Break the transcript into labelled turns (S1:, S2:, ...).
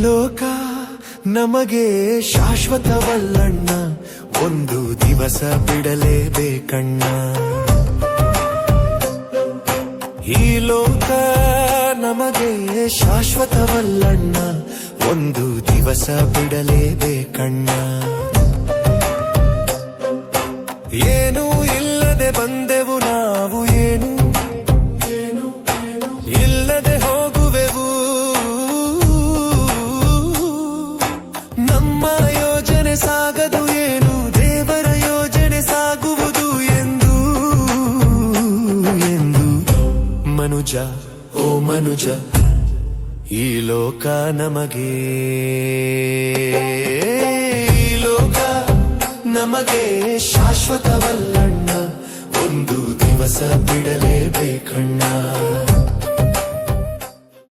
S1: ಲೋಕ ನಮಗೆ ಶಾಶ್ವತವಲ್ಲಣ್ಣ, ಒಂದು ದಿವಸ ಬಿಡಲೇಬೇಕಣ್ಣ. ಈ ಲೋಕ ನಮಗೆ ಶಾಶ್ವತವಲ್ಲಣ್ಣ, ಒಂದು ದಿವಸ ಬಿಡಲೇಬೇಕಣ್ಣ. ಏನೂ ಇಲ್ಲದೆ ಬಂದೆವು ನಾವು, ಏನು ಇಲ್ಲದೆ ಹೋಗುವೆವು. ನಮ್ಮ ಯೋಜನೆ ಸಾಗದು ಏನು, ದೇವರ ಯೋಜನೆ ಸಾಗುವುದು ಎಂದು ಮನುಜ, ಓ ಮನುಜ, ಈ ಲೋಕ ನಮಗೆ, ಈ ಲೋಕ ನಮಗೆ ಶಾಶ್ವತವಲ್ಲಣ್ಣ, ಒಂದು ದಿವಸ ಬಿಡಲೇಬೇಕಣ್ಣ.